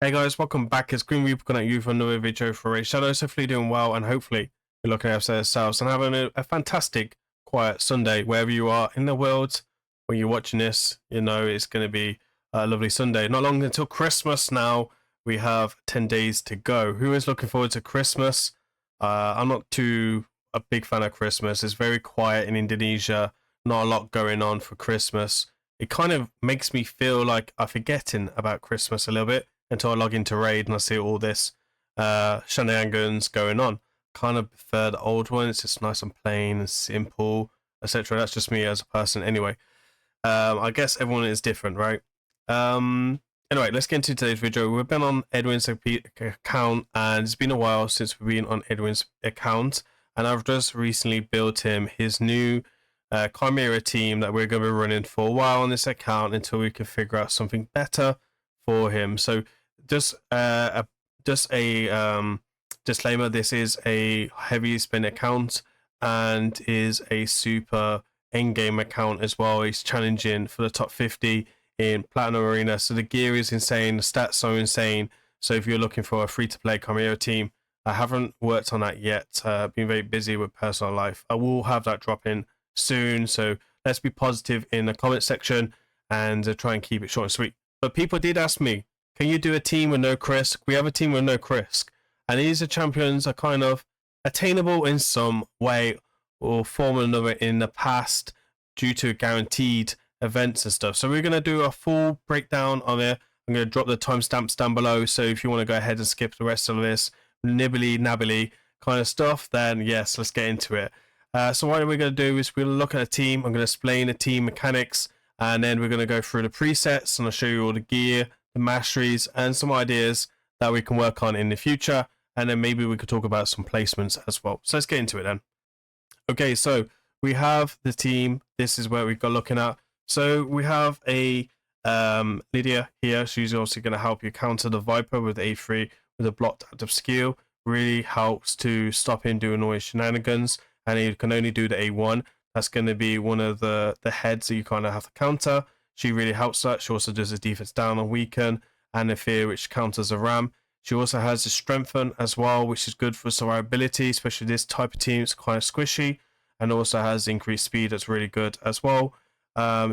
Hey guys, welcome back. It's Green Reaper coming at you for another video for Raid Shadows. Hopefully you're doing well and hopefully you're looking after yourselves and having a fantastic quiet Sunday wherever you are in the world. When you're watching this, you know it's going to be a lovely Sunday. Not long until Christmas now. We have 10 days to go. Who is looking forward to Christmas? I'm not too a big fan of Christmas. It's very quiet in Indonesia. Not a lot going on for Christmas. It kind of makes me feel like I'm forgetting about Christmas a little bit until I log into Raid and I see all this shenanigans going on. Kind of prefer the old one. It's just nice and plain and simple, etc. That's just me as a person anyway. I guess everyone is different, right? Anyway, let's get into today's video. We've been on Edwin's account and it's been a while since we've been on Edwin's account, and I've just recently built him his new Chimera team that we're going to be running for a while on this account until we can figure out something better for him. So just a disclaimer, this is a heavy spin account and is a super endgame account as well. He's challenging for the top 50 in Platinum Arena, so the gear is insane, the stats are insane. So if you're looking for a free-to-play Chimera team, I haven't worked on that yet. Been very busy with personal life. I will have that drop in soon, so let's be positive in the comment section and try and keep it short and sweet. But people did ask me, can you do a team with no Krisk? We have a team with no Krisk, and these are champions are kind of attainable in some way or form or another in the past due to guaranteed events and stuff. So we're going to do a full breakdown of it. I'm going to drop the timestamps down below, so if you want to go ahead and skip the rest of this nibbly nabbly kind of stuff, then yes, let's get into it. So what we're going to do is we're going to look at a team. I'm going to explain the team mechanics, and then we're going to go through the presets and I'll show you all the gear, the masteries, and some ideas that we can work on in the future. And then maybe we could talk about some placements as well. So let's get into it then. Okay, so we have the team. This is where we've got looking at. So we have a Lydia here. She's also going to help you counter the Viper with A3 with a blocked active skill. Really helps to stop him doing all his shenanigans. And you can only do the A1. That's going to be one of the heads that you kind of have to counter. She really helps that. She also does a defense down on weaken and a fear, which counters a ram. She also has a strengthen as well, which is good for survivability, especially this type of team. It's quite squishy, and also has increased speed. That's really good as well.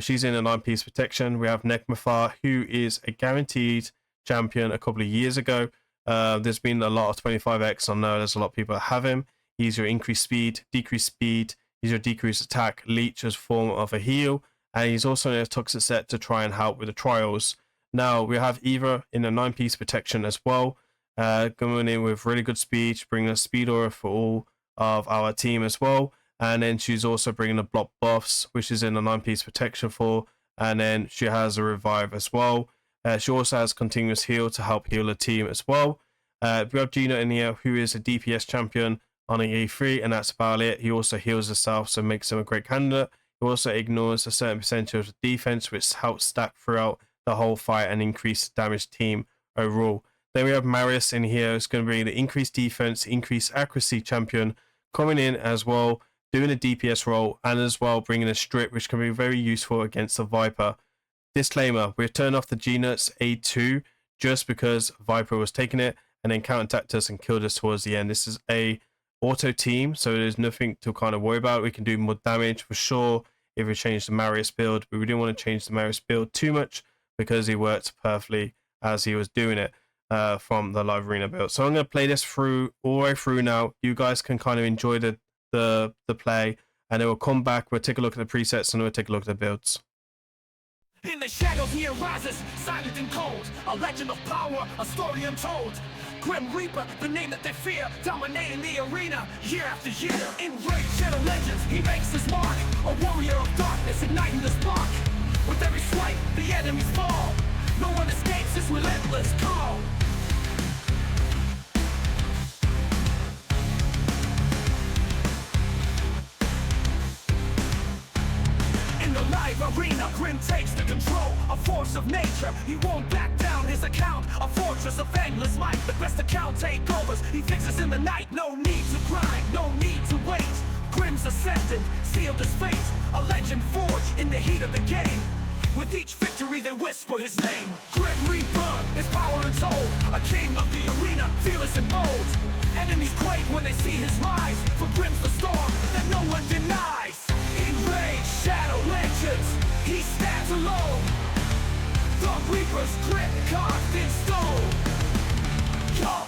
She's in a 9-piece protection. We have NEKMO, who is a guaranteed champion a couple of years ago. There's been a lot of 25x. I know there's a lot of people that have him. He's your increased speed, decreased speed. He's your decreased attack, leech as form of a heal, and he's also in a toxic set to try and help with the trials. Now we have Eva in a 9-piece protection as well, going in with really good speed, bringing a speed aura for all of our team as well. And then she's also bringing the block buffs, which is in a 9-piece protection for, and then she has a revive as well. She also has continuous heal to help heal the team as well. We have GNUT in here, who is a DPS champion on an A3, and that's about it. He also heals himself, so makes him a great candidate. He also ignores a certain percentage of the defense, which helps stack throughout the whole fight and increase damage team overall. Then we have Marius in here. It's going to be the increased defense, increased accuracy champion coming in as well, doing a DPS role, and as well bringing a strip, which can be very useful against the Viper. Disclaimer, we've turned off the GNUT's A2 just because Viper was taking it and then counter-attacked us and killed us towards the end. This is a auto team, so there's nothing to kind of worry about. We can do more damage for sure if we change the Marius build, but we didn't want to change the Marius build too much because he worked perfectly as he was doing it from the live arena build. So I'm going to play this through all the way through now. You guys can kind of enjoy the play, and then we'll come back, we'll take a look at the presets, and we'll take a look at the builds. In the shadows he arises, silent and cold, a legend of power, a story untold. Grim Reaper, the name that they fear, dominating the arena year after year. In Raidshadowlegends, he makes his mark, a warrior of darkness, igniting the spark. With every swipe, the enemies fall. No one escapes his relentless call. In the live arena, Grim takes the control, a force of nature. He won't back down his account, a fortress of endless might. The best account takeovers, he fixes in the night. No need to grind, no need to wait. Grim's ascendant, sealed his fate, a legend forged in the heat of the game. With each victory they whisper his name. Grim Reaper, his power untold, a king of the arena, fearless and bold. Enemies quake when they see his rise, for Grim's the storm that no one denies. In Raidshadowlegends, he stands alone, the Reaper's grit carved in stone. Yo!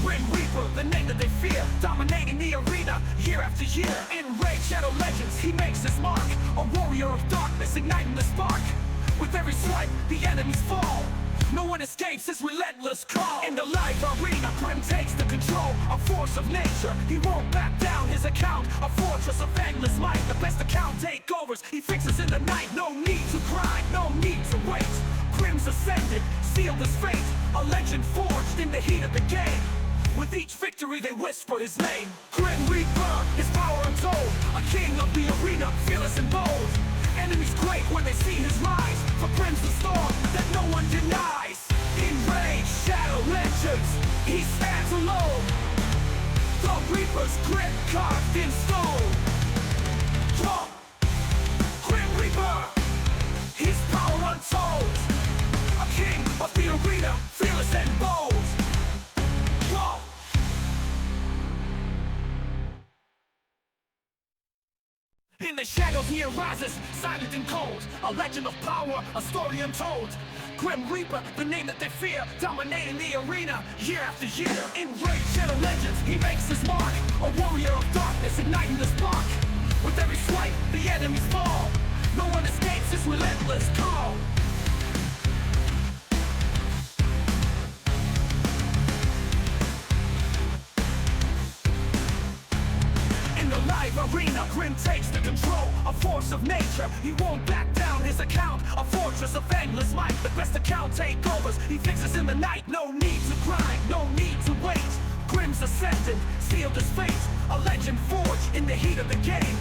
Grim Reaper, the name that they fear, dominating the arena year after year. In Raidshadowlegends, he makes his mark, a warrior of darkness, igniting the spark. With every swipe, the enemies fall. No one escapes his relentless call. In the live arena, Grim takes the control, a force of nature. He won't back down his account, a fortress of endless might. The best account takeovers, he fixes in the night. No need to grind, no need to wait. Grim's ascended, sealed his fate, a legend forged in the heat of the game. With each victory they whisper his name. Grim Reaper, his power untold, a king of the arena, fearless and bold. Enemies quake when they see his rise, for Grim's the storm that no one denies. In Raidshadowlegends, he stands alone, the Reaper's grit carved in stone. Yo! Grim Reaper, his power untold, a king of the arena, fearless and bold. Yo! In the shadows he arises, silent and cold, a legend of power, a story untold. Grim Reaper, the name that they fear, dominating the arena year after year. In Raidshadowlegends, he makes his mark, a warrior of darkness, igniting the spark. With every swipe, the enemies fall. No one escapes his relentless call. In the live arena, Grim takes the control, a force of nature. He won't back down his account, a fortress of endless might. The best account takeovers, he fixes in the night. No need to grind, no need to wait. Grim's ascendant, sealed his fate, a legend forged in the heat of the game.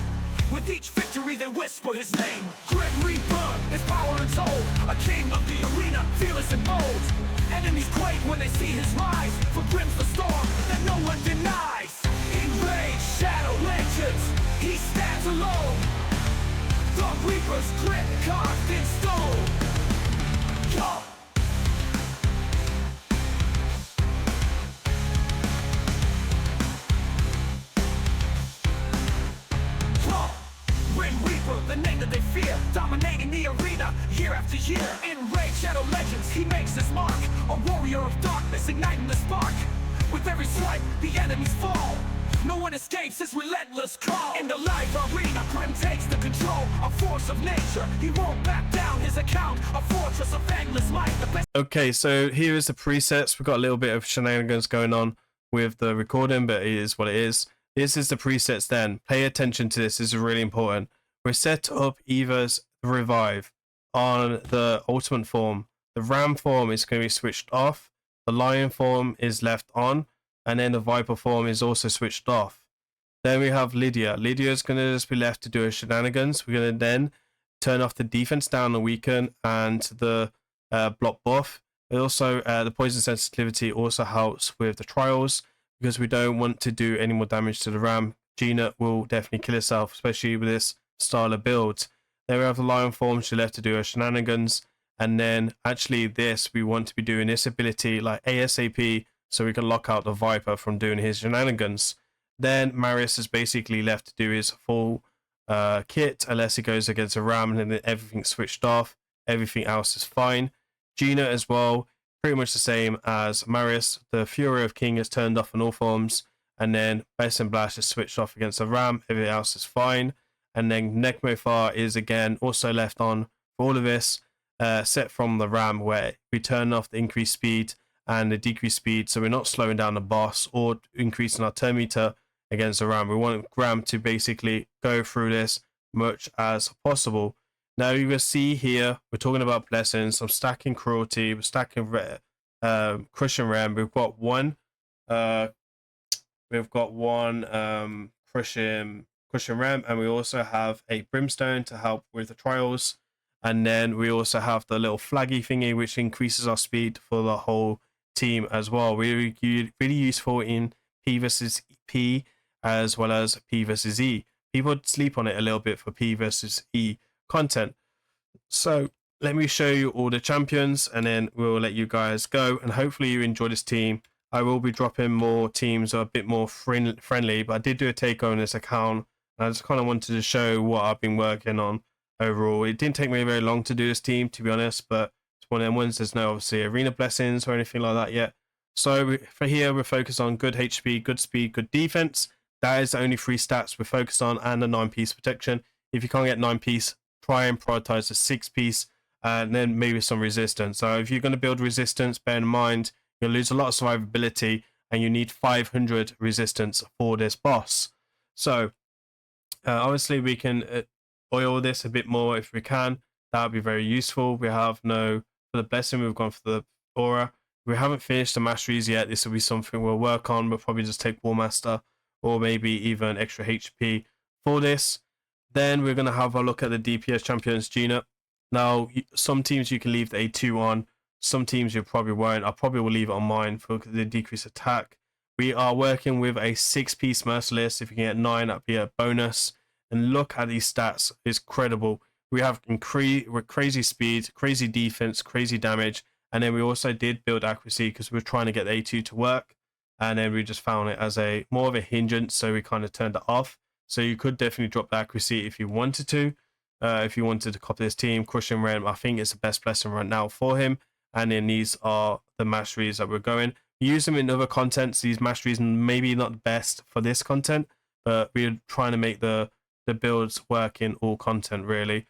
With each victory they whisper his name. Grim Reaper, his power untold, a king of the arena, fearless and bold. Enemies quake when they see his rise, for Grim's the storm that no one denies. In Raidshadowlegends, he stands alone, the Reaper's grit carved in stone. Yo! Grim Reaper, the name that they fear, dominating the arena year after year. In Raidshadowlegends, he makes his mark, a warrior of darkness, igniting the spark. With every swipe, the enemies fall. No one escapes his relentless call. In the live arena, Grim takes the control, a force of nature. He won't back down his account, a fortress of endless might. The best. Okay, so here is the presets. We've got a little bit of shenanigans going on with the recording, but it is what it is. This is the presets then. Pay attention to this. This is really important. We're set up Eva's revive on the ultimate form. The ram form is going to be switched off. The lion form is left on. And then the viper form is also switched off. Then we have Lydia. Lydia is going to just be left to do her shenanigans. We're going to then turn off the defense down, the weaken, and the block buff. It also, the poison sensitivity also helps with the trials, because we don't want to do any more damage to the ram. GNUT will definitely kill herself, especially with this style of build. Then we have the lion form. She's left to do her shenanigans. And then actually this, we want to be doing this ability like ASAP, so we can lock out the Viper from doing his shenanigans. Then Marius is basically left to do his full kit, unless he goes against a ram, and then everything's switched off. Everything else is fine. Gina as well, pretty much the same as Marius. The Fury of King is turned off on all forms, and then Best and Blast is switched off against a ram. Everything else is fine. And then NEKMO THARR is again also left on for all of this, set from the ram, where we turn off the increased speed and the decreased speed, so we're not slowing down the boss or increasing our turn meter against the ram. We want ram to basically go through this much as possible. Now you can see here we're talking about blessings. I'm stacking cruelty, we're stacking crushing ram. We've got one crushing ram, and we also have a brimstone to help with the trials. And then we also have the little flaggy thingy, which increases our speed for the whole team as well. Really useful in P versus P as well as P versus E. People sleep on it a little bit for P versus E content. So let me show you all the champions and then we'll let you guys go, and hopefully you enjoy this team. I will be dropping more teams that are a bit more friendly, but I did do a takeover on this account and I just kind of wanted to show what I've been working on overall. It didn't take me very long to do this team, to be honest, but it's one of them ones. There's no obviously arena blessings or anything like that yet. So for here, we're focused on good HP, good speed, good defense. That is the only 3 stats we're focused on, and the 9-piece protection. If you can't get 9-piece, try and prioritize the 6-piece, and then maybe some resistance. So if you're going to build resistance, bear in mind you'll lose a lot of survivability, and you need 500 resistance for this boss. So obviously we can oil this a bit more if we can. That would be very useful. We have for the blessing, we've gone for the aura. We haven't finished the masteries yet. This will be something we'll work on. We'll probably just take War Master or maybe even extra HP for this. Then we're going to have a look at the DPS champions GNUT. Now, some teams you can leave the A2 on. Some teams you probably won't. I probably will leave it on mine for the decreased attack. We are working with a 6-piece Merciless. If you can get 9, that'd be a bonus. And look at these stats. It's credible. We have crazy speed, crazy defense, crazy damage. And then we also did build accuracy because we were trying to get the A2 to work. And then we just found it as more of a hindrance. So we kind of turned it off. So you could definitely drop the accuracy if you wanted to. If you wanted to copy this team, Crushing Realm, I think it's the best blessing right now for him. And then these are the masteries that we're going. Use them in other contents. These masteries maybe not the best for this content, but we're trying to make the builds work in all content really.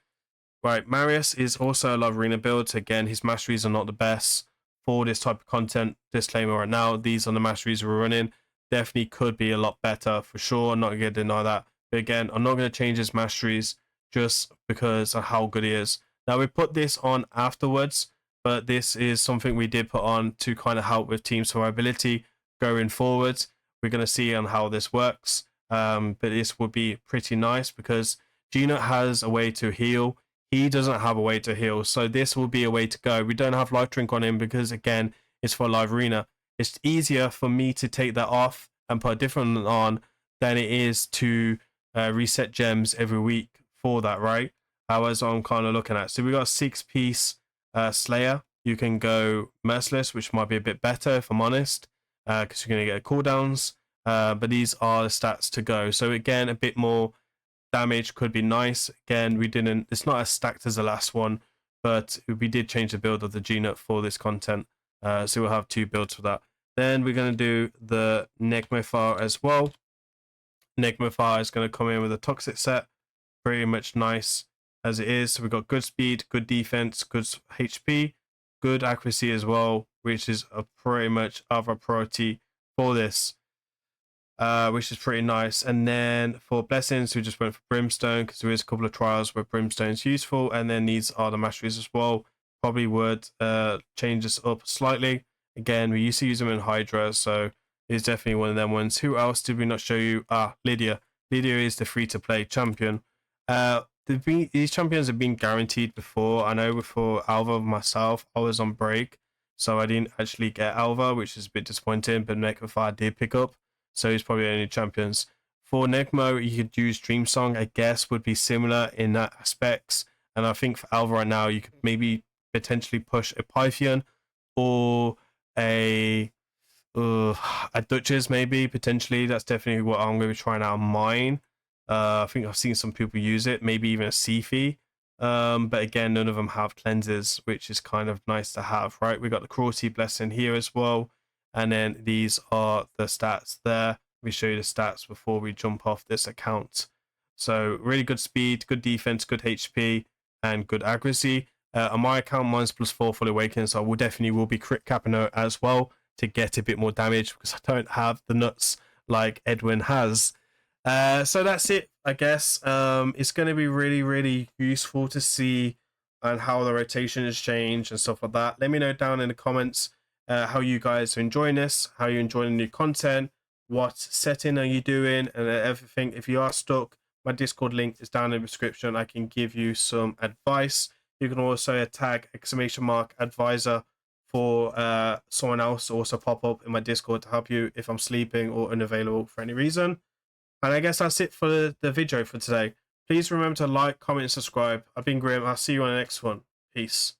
Right, Marius is also a love arena build. So again, his masteries are not the best for this type of content. Disclaimer right now, these are the masteries we're running. Definitely could be a lot better for sure. I'm not going to deny that. But again, I'm not going to change his masteries just because of how good he is. Now, we put this on afterwards, but this is something we did put on to kind of help with team survivability going forward. We're going to see on how this works, but this would be pretty nice because GNUT has a way to heal. He doesn't have a way to heal, so this will be a way to go. We don't have Life Drink on him because, again, it's for live arena. It's easier for me to take that off and put a different one on than it is to reset gems every week for that, right? As I'm kind of looking at. So we got a 6-piece Slayer. You can go Merciless, which might be a bit better if I'm honest, because you're going to get cooldowns. But these are the stats to go. So again, a bit more damage could be nice. Again, it's not as stacked as the last one, but we did change the build of the GNUT for this content. So we'll have 2 builds for that. Then we're going to do the NEKMO THARR as well. NEKMO THARR is going to come in with a toxic set. Pretty much nice as it is. So we've got good speed, good defense, good HP, good accuracy as well, which is a pretty much other priority for this, which is pretty nice. And then for blessings, we just went for Brimstone because there is a couple of trials where Brimstone is useful. And then these are the masteries as well. Probably would change this up slightly. Again, we used to use them in Hydra, so it's definitely one of them ones. Who else did we not show you? LYDIA. LYDIA is the free-to-play champion. These champions have been guaranteed before. I know before Alva myself, I was on break, so I didn't actually get Alva, which is a bit disappointing, but NEKMO THARR did pick up, so he's probably only champions. For NEKMO, you could use Dream Song, I guess, would be similar in that aspects, and I think for Alva right now, you could maybe potentially push a Pythian or a Duchess maybe, potentially. That's definitely what I'm going to be trying out on mine. I think I've seen some people use it, maybe even a Sifi. But again, none of them have cleanses, which is kind of nice to have, right? We got the Cruelty Blessing here as well. And then these are the stats there. We show you the stats before we jump off this account. So really good speed, good defense, good HP, and good accuracy. On my account, mine's +4 fully awakened, so I will definitely be crit capping it as well to get a bit more damage because I don't have the nuts like Edwin has. So that's it, I guess. It's going to be really, really useful to see and how the rotation has changed and stuff like that. Let me know down in the comments how you guys are enjoying this, how you're enjoying the new content, what setting are you doing, and everything. If you are stuck, my Discord link is down in the description. I can give you some advice. You can also tag !advisor for someone else to also pop up in my Discord to help you if I'm sleeping or unavailable for any reason. And I guess that's it for the video for today. Please remember to like, comment, and subscribe. I've been Grim. I'll see you on the next one. Peace.